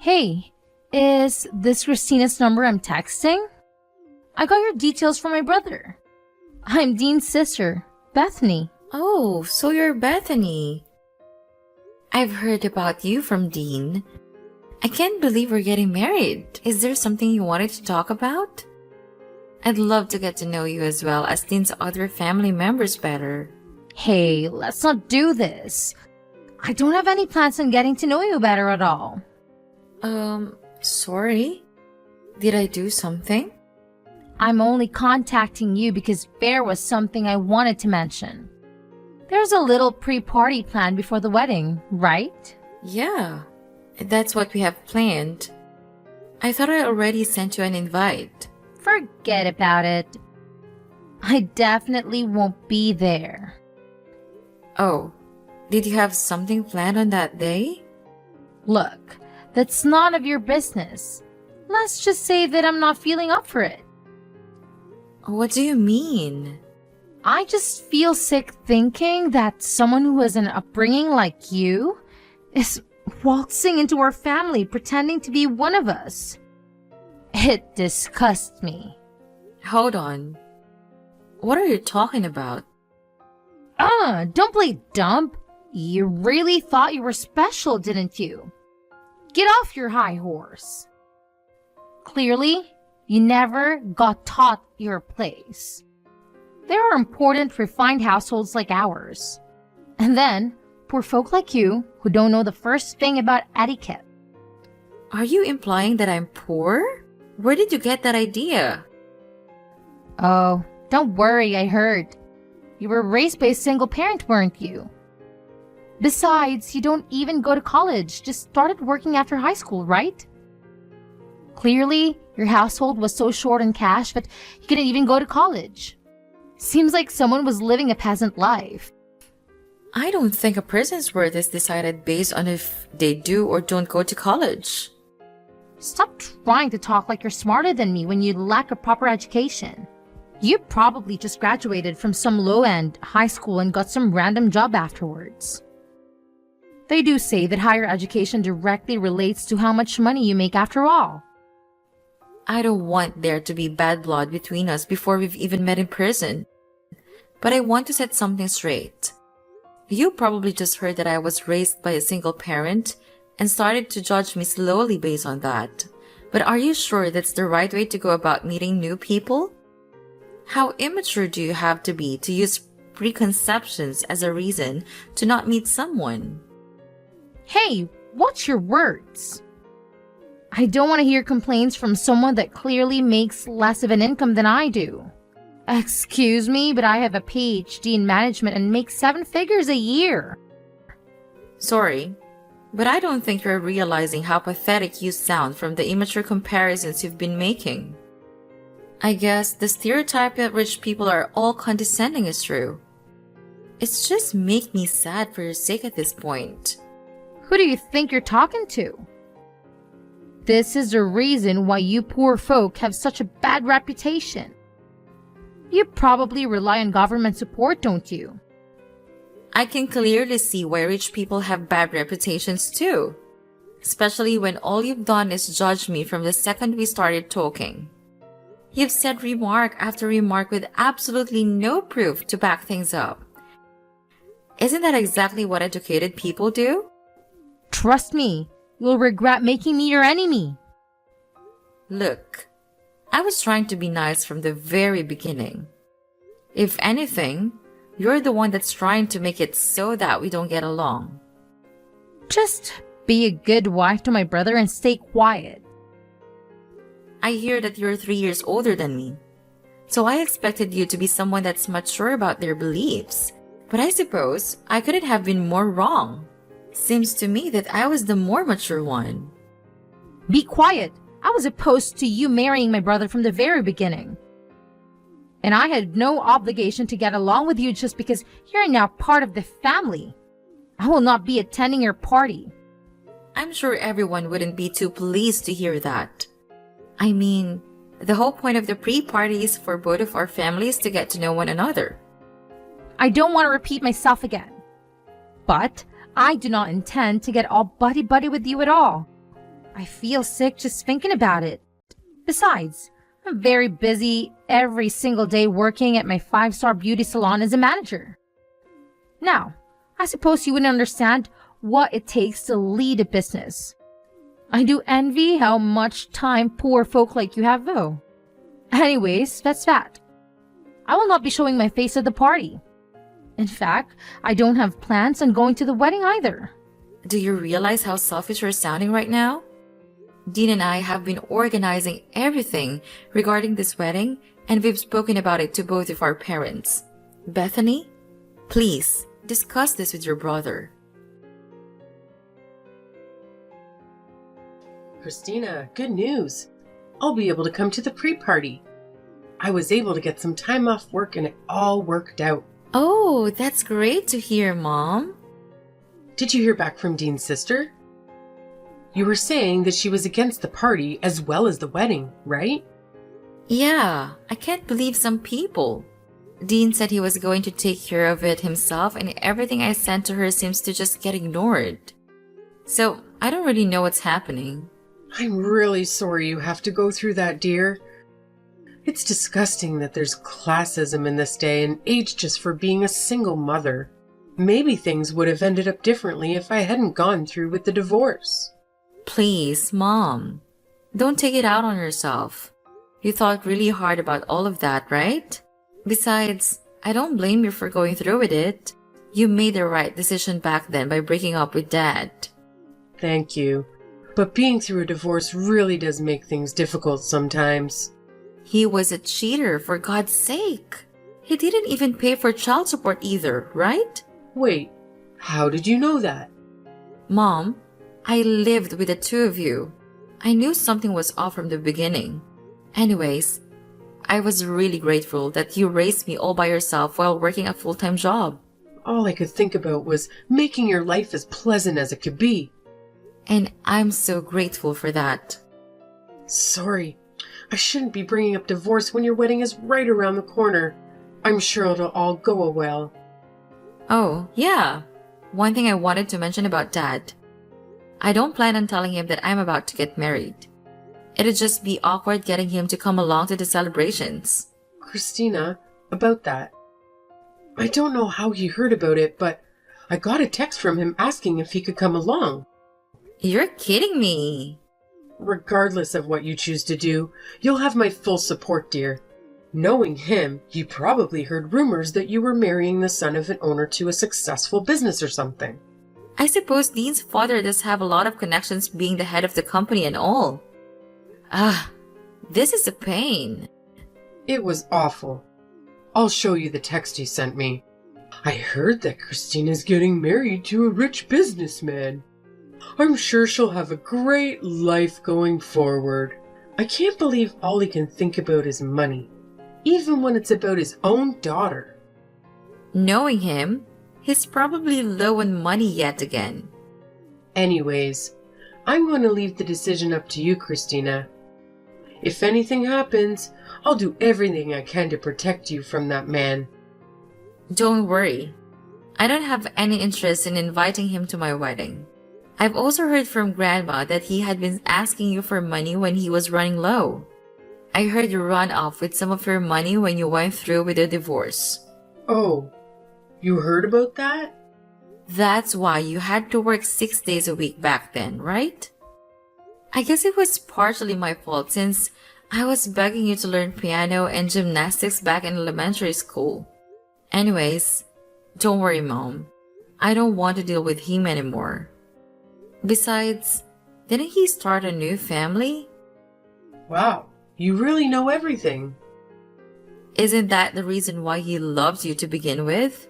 Hey, is this Christina's number I'm texting? I got your details from my brother. I'm Dean's sister, Bethany. Oh, so you're Bethany. I've heard about you from Dean. I can't believe we're getting married. Is there something you wanted to talk about? I'd love to get to know you as well as Dean's other family members better. Hey, let's not do this. I don't have any plans on getting to know you better at all. Sorry? Did I do something? I'm only contacting you because there was something I wanted to mention. There's a little pre-party planned before the wedding, right? Yeah, that's what we have planned. I thought I already sent you an invite. Forget about it. I definitely won't be there. Oh, did you have something planned on that day? Look, that's none of your business. Let's just say that I'm not feeling up for it. What do you mean? I just feel sick thinking that someone who has an upbringing like you is waltzing into our family pretending to be one of us. It disgusts me. Hold on. What are you talking about? Don't play dumb. You really thought you were special, didn't you? Get off your high horse. Clearly, you never got taught your place. There are important, refined households like ours. And then, poor folk like you who don't know the first thing about etiquette. Are you implying that I'm poor? Where did you get that idea? Oh, don't worry, I heard. You were raised by a single parent, weren't you? Besides, you don't even go to college, just started working after high school, right? Clearly, your household was so short on cash that you couldn't even go to college. Seems like someone was living a peasant life. I don't think a person's worth is decided based on if they do or don't go to college. Stop trying to talk like you're smarter than me when you lack a proper education. You probably just graduated from some low-end high school and got some random job afterwards. They do say that higher education directly relates to how much money you make after all. I don't want there to be bad blood between us before we've even met in person. But I want to set something straight. You probably just heard that I was raised by a single parent and started to judge me slowly based on that. But are you sure that's the right way to go about meeting new people? How immature do you have to be to use preconceptions as a reason to not meet someone? Hey, watch your words. I don't want to hear complaints from someone that clearly makes less of an income than I do. Excuse me, but I have a PhD in management and make 7 figures a year. Sorry, but I don't think you're realizing how pathetic you sound from the immature comparisons you've been making. I guess the stereotype that rich people are all condescending is true. It's just make me sad for your sake at this point. Who do you think you're talking to? This is the reason why you poor folk have such a bad reputation. You probably rely on government support, don't you? I can clearly see why rich people have bad reputations too. Especially when all you've done is judge me from the second we started talking. You've said remark after remark with absolutely no proof to back things up. Isn't that exactly what educated people do? Trust me, you'll regret making me your enemy. Look, I was trying to be nice from the very beginning. If anything, you're the one that's trying to make it so that we don't get along. Just be a good wife to my brother and stay quiet. I hear that you're 3 years older than me, so I expected you to be someone that's mature about their beliefs. But I suppose I couldn't have been more wrong. Seems to me that I was the more mature one. Be quiet. I was opposed to you marrying my brother from the very beginning. And I had no obligation to get along with you just because you're now part of the family. I will not be attending your party. I'm sure everyone wouldn't be too pleased to hear that. I mean, the whole point of the pre-party is for both of our families to get to know one another. I don't want to repeat myself again. But I do not intend to get all buddy-buddy with you at all. I feel sick just thinking about it. Besides, I'm very busy every single day working at my 5-star beauty salon as a manager. Now, I suppose you wouldn't understand what it takes to lead a business. I do envy how much time poor folk like you have, though. Anyways, that's that. I will not be showing my face at the party. In fact, I don't have plans on going to the wedding either. Do you realize how selfish you're sounding right now? Dean and I have been organizing everything regarding this wedding, and we've spoken about it to both of our parents. Bethany, please discuss this with your brother. Christina, good news. I'll be able to come to the pre-party. I was able to get some time off work and it all worked out. Oh, that's great to hear, Mom. Did you hear back from Dean's sister? You were saying that she was against the party as well as the wedding, right? Yeah, I can't believe some people. Dean said he was going to take care of it himself, and everything I sent to her seems to just get ignored. So, I don't really know what's happening. I'm really sorry you have to go through that, dear. It's disgusting that there's classism in this day and age just for being a single mother. Maybe things would have ended up differently if I hadn't gone through with the divorce. Please, Mom. Don't take it out on yourself. You thought really hard about all of that, right? Besides, I don't blame you for going through with it. You made the right decision back then by breaking up with Dad. Thank you. But being through a divorce really does make things difficult sometimes. He was a cheater, for God's sake. He didn't even pay for child support either, right? Wait, how did you know that? Mom, I lived with the two of you. I knew something was off from the beginning. Anyways, I was really grateful that you raised me all by yourself while working a full-time job. All I could think about was making your life as pleasant as it could be. And I'm so grateful for that. Sorry, I shouldn't be bringing up divorce when your wedding is right around the corner. I'm sure it'll all go well. Oh, yeah. One thing I wanted to mention about Dad. I don't plan on telling him that I'm about to get married. It'd just be awkward getting him to come along to the celebrations. Christina, about that. I don't know how he heard about it, but I got a text from him asking if he could come along. You're kidding me. Regardless of what you choose to do, you'll have my full support, dear. Knowing him, he probably heard rumors that you were marrying the son of an owner to a successful business or something. I suppose Dean's father does have a lot of connections being the head of the company and all. This is a pain. It was awful. I'll show you the text he sent me. I heard that Christina's getting married to a rich businessman. I'm sure she'll have a great life going forward. I can't believe all he can think about is money, even when it's about his own daughter. Knowing him, he's probably low on money yet again. Anyways, I'm going to leave the decision up to you, Christina. If anything happens, I'll do everything I can to protect you from that man. Don't worry. I don't have any interest in inviting him to my wedding. I've also heard from Grandma that he had been asking you for money when he was running low. I heard you run off with some of your money when you went through with the divorce. Oh, you heard about that? That's why you had to work 6 days a week back then, right? I guess it was partially my fault since I was begging you to learn piano and gymnastics back in elementary school. Anyways, don't worry, Mom. I don't want to deal with him anymore. Besides, didn't he start a new family? Wow, you really know everything. Isn't that the reason why he loved you to begin with?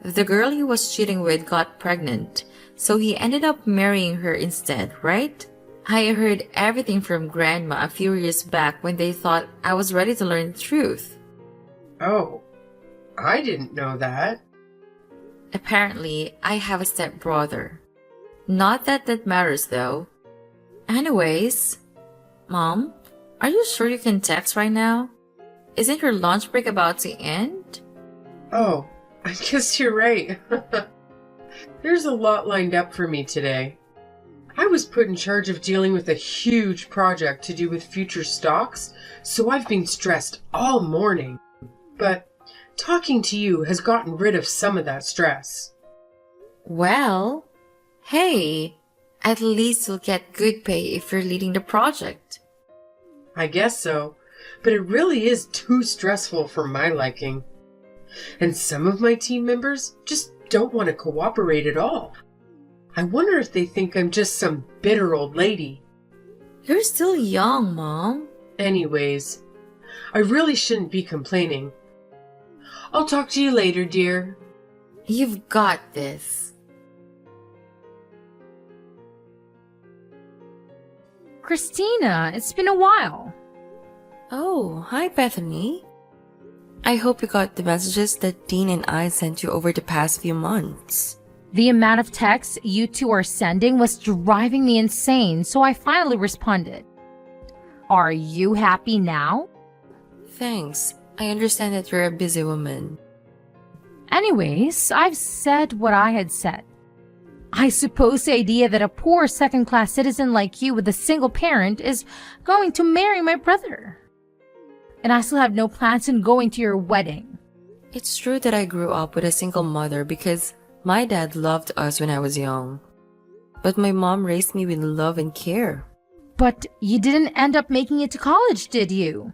The girl he was cheating with got pregnant, so he ended up marrying her instead, right? I heard everything from Grandma a few years back when they thought I was ready to learn the truth. Oh, I didn't know that. Apparently, I have a stepbrother. Not that that matters though. Anyways, Mom, are you sure you can text right now? Isn't your lunch break about to end? Oh, I guess you're right. There's a lot lined up for me today. I was put in charge of dealing with a huge project to do with future stocks, so I've been stressed all morning. But talking to you has gotten rid of some of that stress. Well, hey, at least you'll get good pay if you're leading the project. I guess so, but it really is too stressful for my liking. And some of my team members just don't want to cooperate at all. I wonder if they think I'm just some bitter old lady. You're still young, Mom. Anyways, I really shouldn't be complaining. I'll talk to you later, dear. You've got this. Christina, it's been a while. Oh, hi, Bethany. I hope you got the messages that Dean and I sent you over the past few months. The amount of texts you two are sending was driving me insane, so I finally responded. Are you happy now? Thanks. I understand that you're a busy woman. Anyways, I've said what I had said. I suppose the idea that a poor second-class citizen like you with a single parent is going to marry my brother. And I still have no plans on going to your wedding. It's true that I grew up with a single mother because my dad loved us when I was young. But my mom raised me with love and care. But you didn't end up making it to college, did you?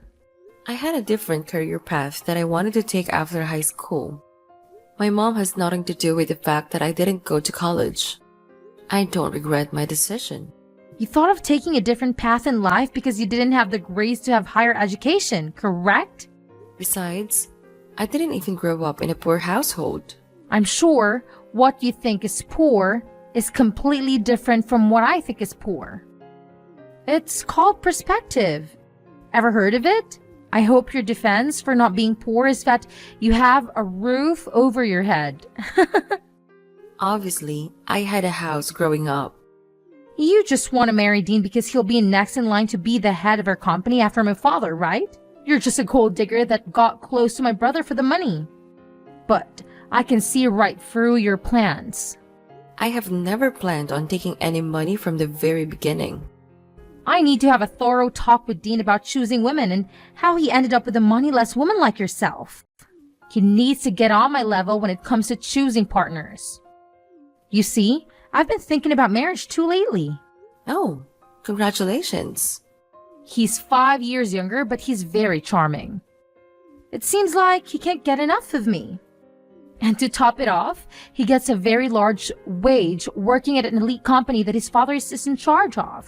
I had a different career path that I wanted to take after high school. My mom has nothing to do with the fact that I didn't go to college. I don't regret my decision. You thought of taking a different path in life because you didn't have the grades to have higher education, correct? Besides, I didn't even grow up in a poor household. I'm sure what you think is poor is completely different from what I think is poor. It's called perspective. Ever heard of it? I hope your defense for not being poor is that you have a roof over your head. Obviously, I had a house growing up. You just want to marry Dean because he'll be next in line to be the head of our company after my father, right? You're just a gold digger that got close to my brother for the money. But I can see right through your plans. I have never planned on taking any money from the very beginning. I need to have a thorough talk with Dean about choosing women and how he ended up with a moneyless woman like yourself. He needs to get on my level when it comes to choosing partners. You see, I've been thinking about marriage too lately. Oh, congratulations. He's 5 years younger, but he's very charming. It seems like he can't get enough of me. And to top it off, he gets a very large wage working at an elite company that his father is in charge of.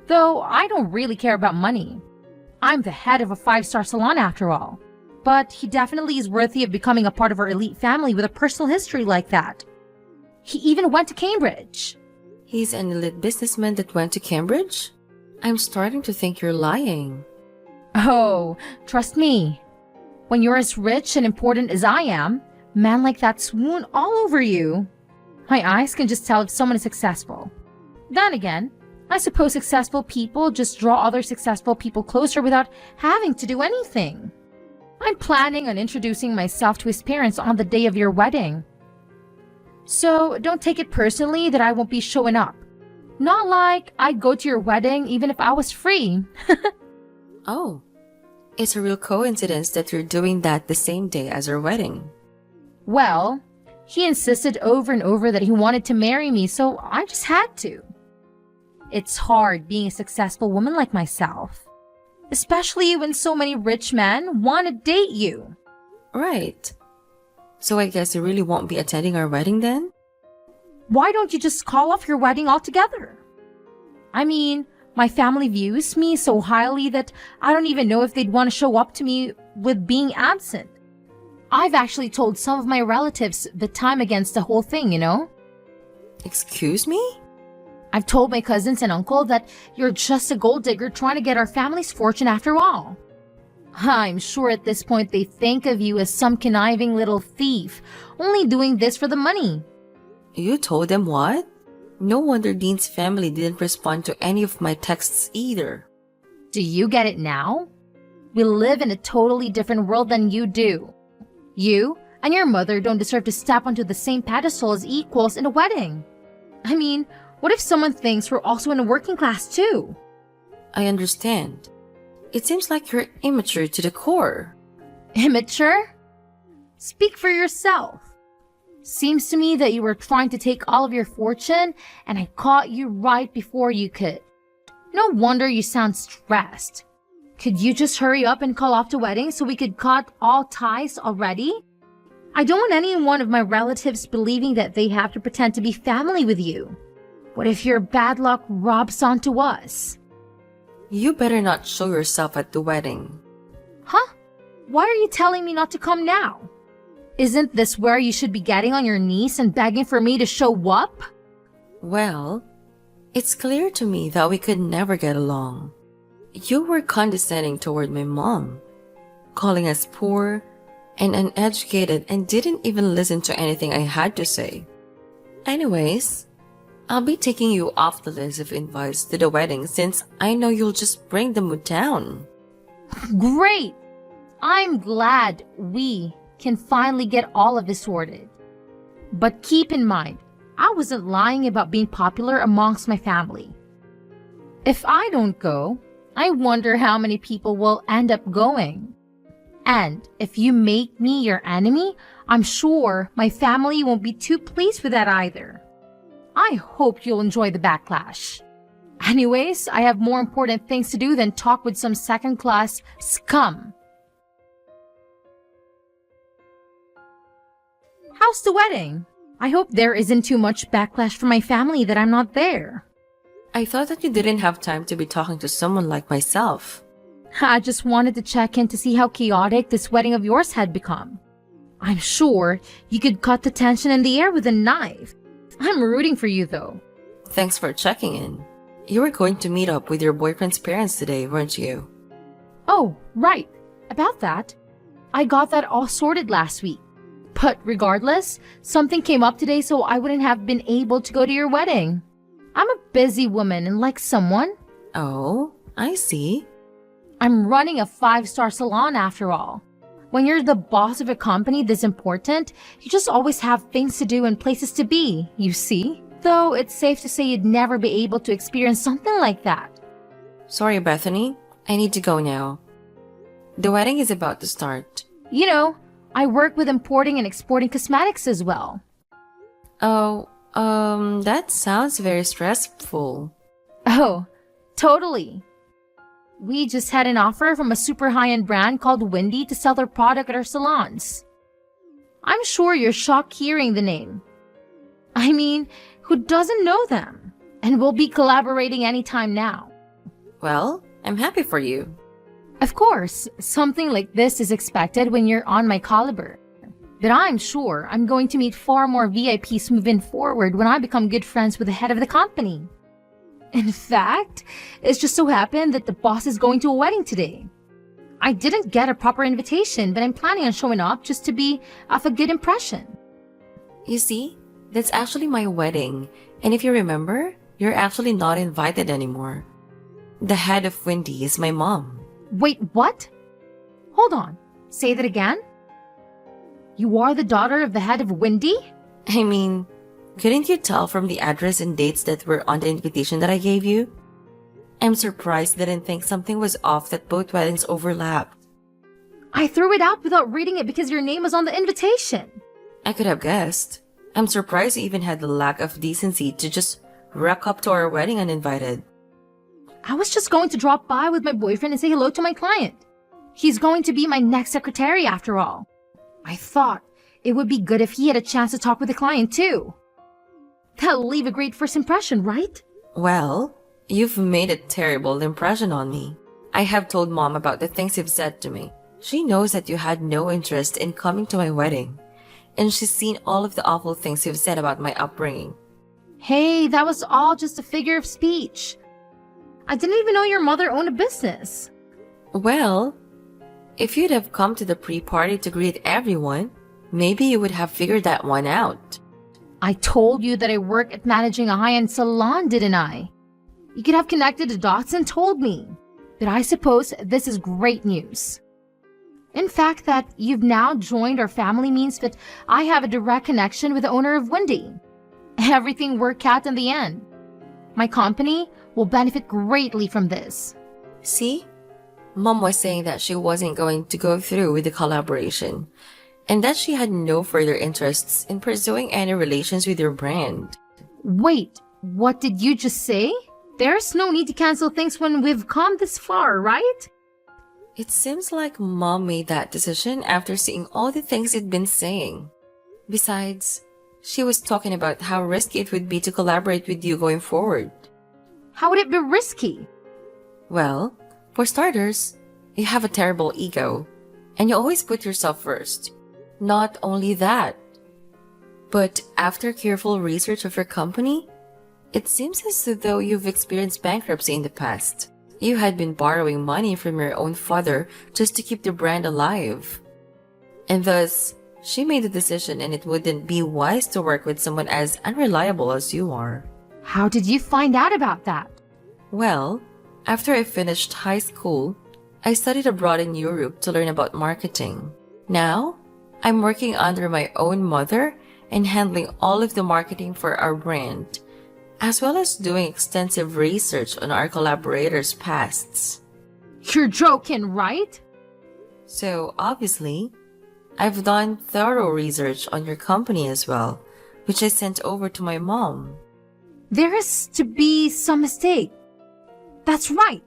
Though I don't really care about money. I'm the head of a 5-star salon after all. But he definitely is worthy of becoming a part of our elite family with a personal history like that. He even went to Cambridge. He's an elite businessman that went to Cambridge? I'm starting to think you're lying. Oh, trust me. When you're as rich and important as I am, men like that swoon all over you. My eyes can just tell if someone is successful. Then again, I suppose successful people just draw other successful people closer without having to do anything. I'm planning on introducing myself to his parents on the day of your wedding. So don't take it personally that I won't be showing up. Not like I'd go to your wedding even if I was free. Oh, it's a real coincidence that you're doing that the same day as our wedding. Well, he insisted over and over that he wanted to marry me, so I just had to. It's hard being a successful woman like myself, especially when so many rich men want to date you. Right. So I guess you really won't be attending our wedding then? Why don't you just call off your wedding altogether? I mean, my family views me so highly that I don't even know if they'd want to show up to me with being absent. I've actually told some of my relatives the time against the whole thing, you know? Excuse me? I've told my cousins and uncle that you're just a gold digger trying to get our family's fortune after all. I'm sure at this point they think of you as some conniving little thief, only doing this for the money. You told them what? No wonder Dean's family didn't respond to any of my texts either. Do you get it now? We live in a totally different world than you do. You and your mother don't deserve to step onto the same pedestal as equals in a wedding. I mean, What if someone thinks we're also in a working class too? I understand. It seems like you're immature to the core. Immature? Speak for yourself. Seems to me that you were trying to take all of your fortune and I caught you right before you could. No wonder you sound stressed. Could you just hurry up and call off the wedding so we could cut all ties already? I don't want any one of my relatives believing that they have to pretend to be family with you. What if your bad luck rubs onto us? You better not show yourself at the wedding. Huh? Why are you telling me not to come now? Isn't this where you should be getting on your knees and begging for me to show up? Well, it's clear to me that we could never get along. You were condescending toward my mom, calling us poor and uneducated and didn't even listen to anything I had to say. Anyways, I'll be taking you off the list of invites to the wedding since I know you'll just bring the mood down. Great! I'm glad we can finally get all of this sorted. But keep in mind, I wasn't lying about being popular amongst my family. If I don't go, I wonder how many people will end up going. And if you make me your enemy, I'm sure my family won't be too pleased with that either. I hope you'll enjoy the backlash. Anyways, I have more important things to do than talk with some second-class scum. How's the wedding? I hope there isn't too much backlash from my family that I'm not there. I thought that you didn't have time to be talking to someone like myself. I just wanted to check in to see how chaotic this wedding of yours had become. I'm sure you could cut the tension in the air with a knife. I'm rooting for you though. Thanks for checking in. You were going to meet up with your boyfriend's parents today, weren't you? Oh, right. About that. I got that all sorted last week. But regardless, something came up today so I wouldn't have been able to go to your wedding. I'm a busy woman and like someone. Oh, I see. I'm running a 5-star salon after all. When you're the boss of a company this important, you just always have things to do and places to be, you see? Though it's safe to say you'd never be able to experience something like that. Sorry, Bethany. I need to go now. The wedding is about to start. You know, I work with importing and exporting cosmetics as well. Oh, that sounds very stressful. Oh, totally. We just had an offer from a super high-end brand called Windy to sell their product at our salons. I'm sure you're shocked hearing the name. I mean, who doesn't know them? And we'll be collaborating anytime now. Well, I'm happy for you. Of course, something like this is expected when you're on my caliber. But I'm sure I'm going to meet far more VIPs moving forward when I become good friends with the head of the company. In fact, it's just so happened that the boss is going to a wedding today. I didn't get a proper invitation, but I'm planning on showing up just to be of a good impression. You see, that's actually my wedding. And if you remember, you're actually not invited anymore. The head of Windy is my mom. Wait, what? Hold on. Say that again? You are the daughter of the head of Windy? I mean, couldn't you tell from the address and dates that were on the invitation that I gave you? I'm surprised they didn't think something was off that both weddings overlapped. I threw it out without reading it because your name was on the invitation. I could have guessed. I'm surprised you even had the lack of decency to just rock up to our wedding uninvited. I was just going to drop by with my boyfriend and say hello to my client. He's going to be my next secretary after all. I thought it would be good if he had a chance to talk with the client too. That'll leave a great first impression, right? Well, you've made a terrible impression on me. I have told Mom about the things you've said to me. She knows that you had no interest in coming to my wedding. And she's seen all of the awful things you've said about my upbringing. Hey, that was all just a figure of speech. I didn't even know your mother owned a business. Well, if you'd have come to the pre-party to greet everyone, maybe you would have figured that one out. I told you that I work at managing a high-end salon, didn't I? You could have connected the dots and told me. But I suppose this is great news. In fact, that you've now joined our family means that I have a direct connection with the owner of Windy. Everything worked out in the end. My company will benefit greatly from this. See? Mom was saying that she wasn't going to go through with the collaboration, and that she had no further interests in pursuing any relations with your brand. Wait, what did you just say? There's no need to cancel things when we've come this far, right? It seems like Mom made that decision after seeing all the things you'd been saying. Besides, she was talking about how risky it would be to collaborate with you going forward. How would it be risky? Well, for starters, you have a terrible ego, and you always put yourself first. Not only that, but after careful research of your company, it seems as though you've experienced bankruptcy in the past. You had been borrowing money from your own father just to keep the brand alive. And thus, she made the decision, and it wouldn't be wise to work with someone as unreliable as you are. How did you find out about that? Well, after I finished high school, I studied abroad in Europe to learn about marketing. Now, I'm working under my own mother and handling all of the marketing for our brand, as well as doing extensive research on our collaborators' pasts. You're joking, right? So, obviously, I've done thorough research on your company as well, which I sent over to my mom. There has to be some mistake. That's right.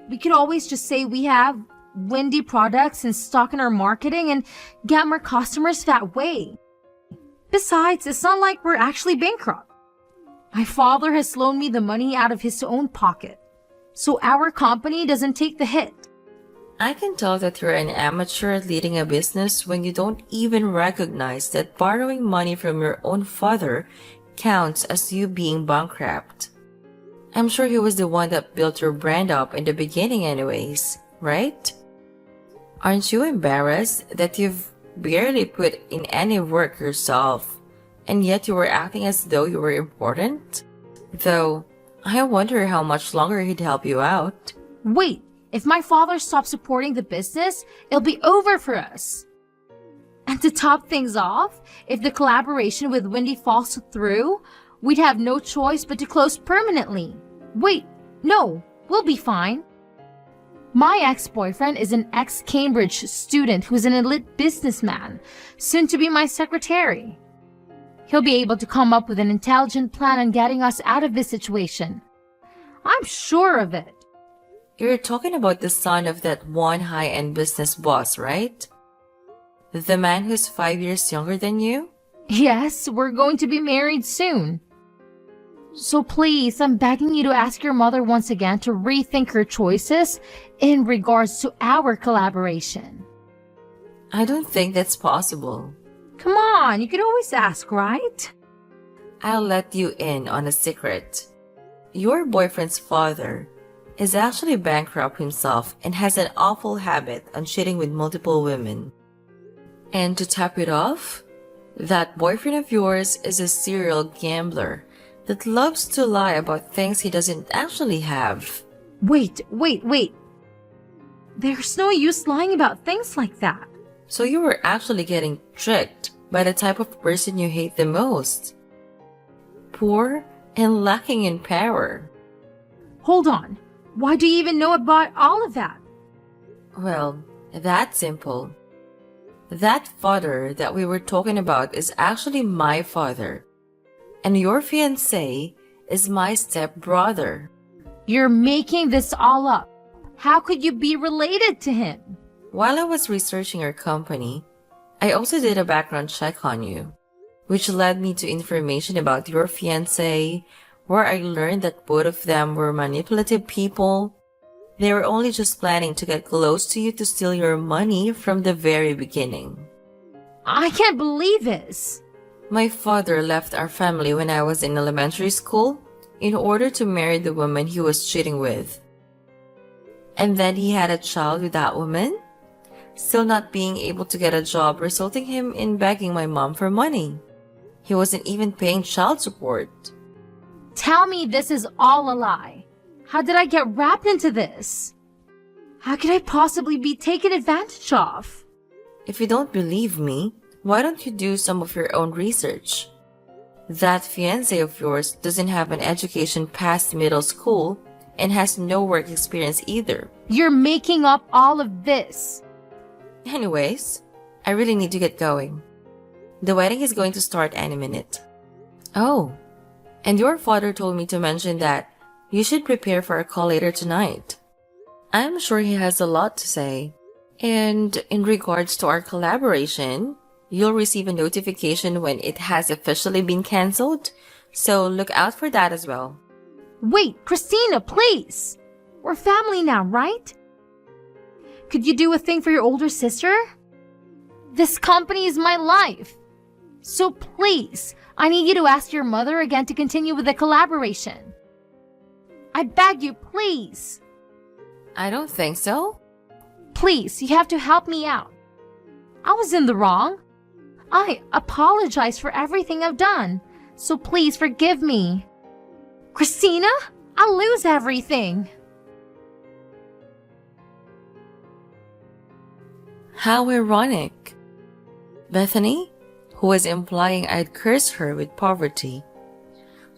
We could always just say we have Wendy products in stock in our marketing and get more customers that way. Besides, it's not like we're actually bankrupt. My father has loaned me the money out of his own pocket, so our company doesn't take the hit. I can tell that you're an amateur at leading a business when you don't even recognize that borrowing money from your own father counts as you being bankrupt. I'm sure he was the one that built your brand up in the beginning anyways, right? Aren't you embarrassed that you've barely put in any work yourself, and yet you were acting as though you were important? Though, I wonder how much longer he'd help you out. Wait, if my father stops supporting the business, it'll be over for us. And to top things off, if the collaboration with Wendy falls through, we'd have no choice but to close permanently. Wait, no, we'll be fine. My ex-boyfriend is an ex-Cambridge student who's an elite businessman, soon to be my secretary. He'll be able to come up with an intelligent plan on getting us out of this situation. I'm sure of it. You're talking about the son of that one high-end business boss, right? The man who's 5 years younger than you? Yes, we're going to be married soon. So please, I'm begging you to ask your mother once again to rethink her choices in regards to our collaboration. I don't think that's possible. Come on, you could always ask, right? I'll let you in on a secret. Your boyfriend's father is actually bankrupt himself and has an awful habit on cheating with multiple women. And to top it off, that boyfriend of yours is a serial gambler that loves to lie about things he doesn't actually have. Wait. There's no use lying about things like that. So you were actually getting tricked by the type of person you hate the most. Poor and lacking in power. Hold on. Why do you even know about all of that? Well, that's simple. That father that we were talking about is actually my father. And your fiancé is my stepbrother. You're making this all up. How could you be related to him? While I was researching your company, I also did a background check on you, which led me to information about your fiancé, where I learned that both of them were manipulative people. They were only just planning to get close to you to steal your money from the very beginning. I can't believe this. My father left our family when I was in elementary school in order to marry the woman he was cheating with. And then he had a child with that woman, still not being able to get a job, resulting him in begging my mom for money. He wasn't even paying child support. Tell me this is all a lie. How did I get wrapped into this? How could I possibly be taken advantage of? If you don't believe me, why don't you do some of your own research? That fiancé of yours doesn't have an education past middle school and has no work experience either. You're making up all of this. Anyways, I really need to get going. The wedding is going to start any minute. Oh, and your father told me to mention that you should prepare for a call later tonight. I'm sure he has a lot to say. And in regards to our collaboration, you'll receive a notification when it has officially been cancelled, so look out for that as well. Wait, Christina, please! We're family now, right? Could you do a thing for your older sister? This company is my life. So please, I need you to ask your mother again to continue with the collaboration. I beg you, please. I don't think so. Please, you have to help me out. I was in the wrong. I apologize for everything I've done, so please forgive me. Christina, I'll lose everything. How ironic. Bethany, who was implying I'd curse her with poverty,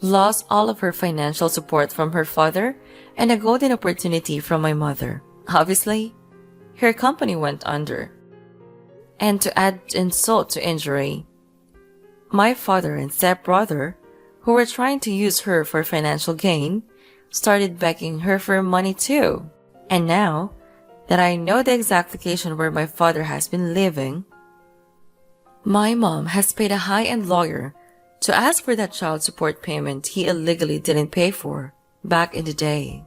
lost all of her financial support from her father and a golden opportunity from my mother. Obviously, her company went under. And to add insult to injury, my father and stepbrother, who were trying to use her for financial gain, started begging her for money too. And now that I know the exact location where my father has been living, my mom has paid a high-end lawyer to ask for that child support payment he illegally didn't pay for back in the day.